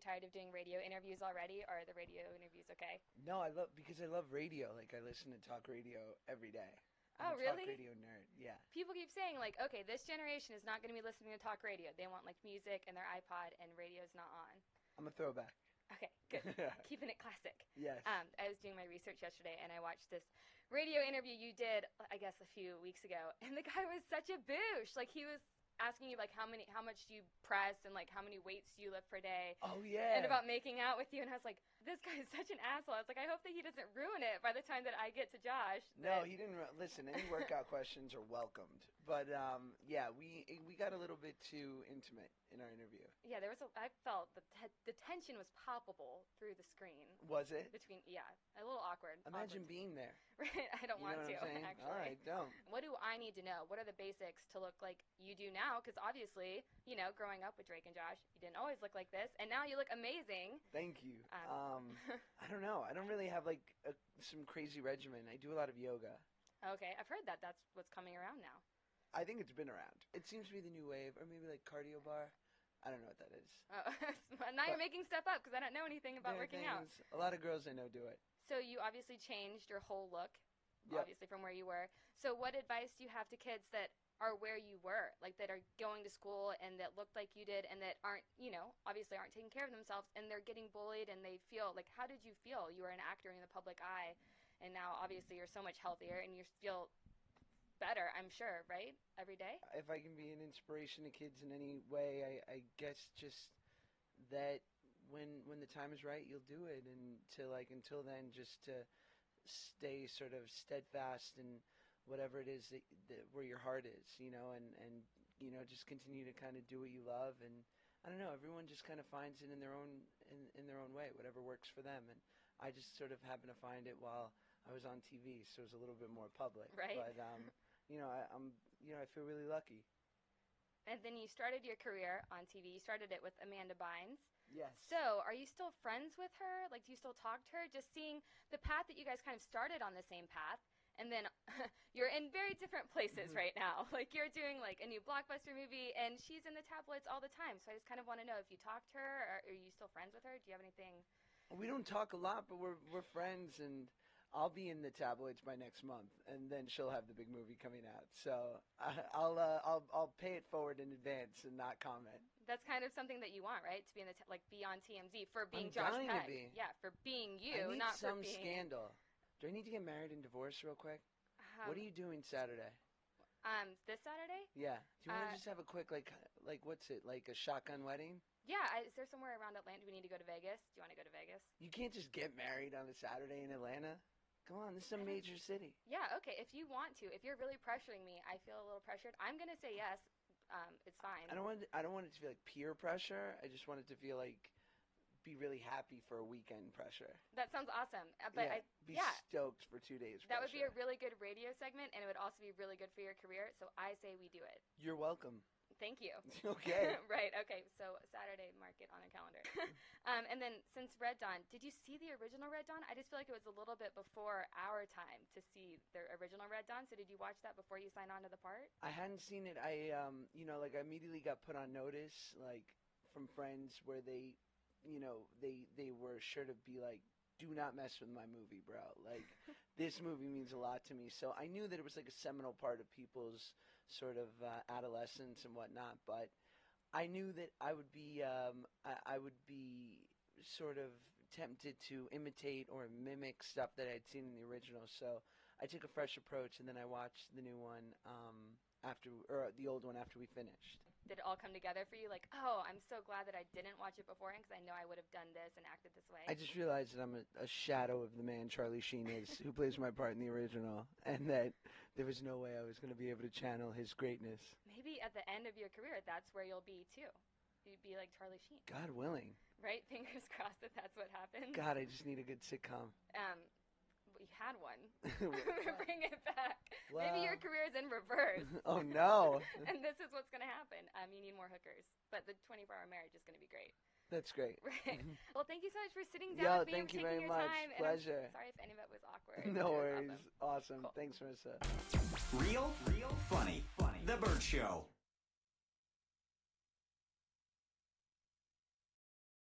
tired of doing radio interviews already, or are the radio interviews okay? No, because I love radio. Like, I listen to talk radio every day. Oh, I'm a really? talk radio nerd, yeah. People keep saying, like, okay, this generation is not going to be listening to talk radio. They want, like, music and their iPod, and radio's not on. I'm a throwback. Okay, good. Keeping it classic. Yes. I was doing my research yesterday, and I watched this radio interview you did, I guess, a few weeks ago, and the guy was such a boosh. Like, he was asking you, like, how much do you press, and, like, how many weights do you lift per day. Oh, yeah. And about making out with you, and I was like, this guy is such an asshole. I was like, I hope that he doesn't ruin it by the time that I get to Josh. No, he didn't. Listen, any workout questions are welcomed. But, yeah, we got a little bit too intimate in our interview. Yeah, I felt the tension was palpable through the screen. Was it? A little awkward. Imagine being there. Right, I don't want to, actually. All right, don't. What do I need to know? What are the basics to look like you do now? Because obviously, growing up with Drake and Josh, you didn't always look like this, and now you look amazing. Thank you. I don't know. I don't really have, like, some crazy regimen. I do a lot of yoga. Okay, I've heard that that's what's coming around now. I think it's been around. It seems to be the new wave, or maybe like cardio bar. I don't know what that is. Oh, now you're making stuff up because I don't know anything about working out. A lot of girls I know do it. So you obviously changed your whole look, obviously from where you were. So what advice do you have to kids that are where you were, like that are going to school and that looked like you did and that aren't, obviously aren't taking care of themselves and they're getting bullied and they feel, like, how did you feel? You were an actor in the public eye and now obviously you're so much healthier and you feel better, I'm sure, right? Every day? If I can be an inspiration to kids in any way, I guess just that when the time is right, you'll do it. And until then, just to stay sort of steadfast in whatever it is that where your heart is, and just continue to kind of do what you love. And I don't know, everyone just kind of finds it in their own way, whatever works for them. And I just sort of happened to find it while I was on TV, so it was a little bit more public. Right. But I feel really lucky. And then you started your career on TV. You started it with Amanda Bynes. Yes. So are you still friends with her? Like, do you still talk to her? Just seeing the path that you guys kind of started on the same path, and then you're in very different places right now. Like, you're doing, like, a new blockbuster movie, and she's in the tabloids all the time. So I just kind of want to know if you talk to her, or are you still friends with her? Do you have anything? We don't talk a lot, but we're friends, and I'll be in the tabloids by next month, and then she'll have the big movie coming out. So I'll pay it forward in advance and not comment. That's kind of something that you want, right? To be in the be on TMZ for being I'm Josh dying Peck. to be. Yeah, for being you, I need not some for being scandal. Do I need to get married and divorced real quick? What are you doing Saturday? This Saturday? Yeah. Do you want to just have a quick like what's it, like a shotgun wedding? Yeah, is there somewhere around Atlanta? Do we need to go to Vegas? Do you want to go to Vegas? You can't just get married on a Saturday in Atlanta. Come on, this is a major city. Yeah, okay, if you want to. If you're really pressuring me, I feel a little pressured. I'm going to say yes. It's fine. I don't want it to feel like peer pressure. I just want it to feel like be really happy for a weekend pressure. That sounds awesome. But be stoked for 2 days That pressure. would be a really good radio segment, and it would also be really good for your career, so I say we do it. You're welcome. Thank you. Okay. Right, okay, so Saturday, mark it on a calendar. And then since Red Dawn, did you see the original Red Dawn? I just feel like it was a little bit before our time to see the original Red Dawn, so did you watch that before you signed on to the part? I hadn't seen it. I I immediately got put on notice, like, from friends where they were sure to be like, do not mess with my movie, bro. Like, this movie means a lot to me. So I knew that it was like a seminal part of people's sort of adolescence and whatnot. But I knew that I would be sort of tempted to imitate or mimic stuff that I'd seen in the original. So I took a fresh approach, and then I watched the new one the old one after we finished. Did it all come together for you? Like, oh, I'm so glad that I didn't watch it beforehand because I know I would have done this and acted this way. I just realized that I'm a shadow of the man Charlie Sheen is, who plays my part in the original, and that there was no way I was going to be able to channel his greatness. Maybe at the end of your career, that's where you'll be, too. You'd be like Charlie Sheen. God willing. Right? Fingers crossed that that's what happens. God, I just need a good sitcom. We had one. Bring it back. Well, maybe your career is in reverse. Oh, no. And this is what's going to happen. You need more hookers. But the 24-hour marriage is going to be great. That's great. Right. Well, thank you so much for sitting down with me and thank you taking very your much. time. Pleasure. And I'm sorry if any of it was awkward. No worries. Awesome. Cool. Thanks, Marisa. Real funny. The Bert Show.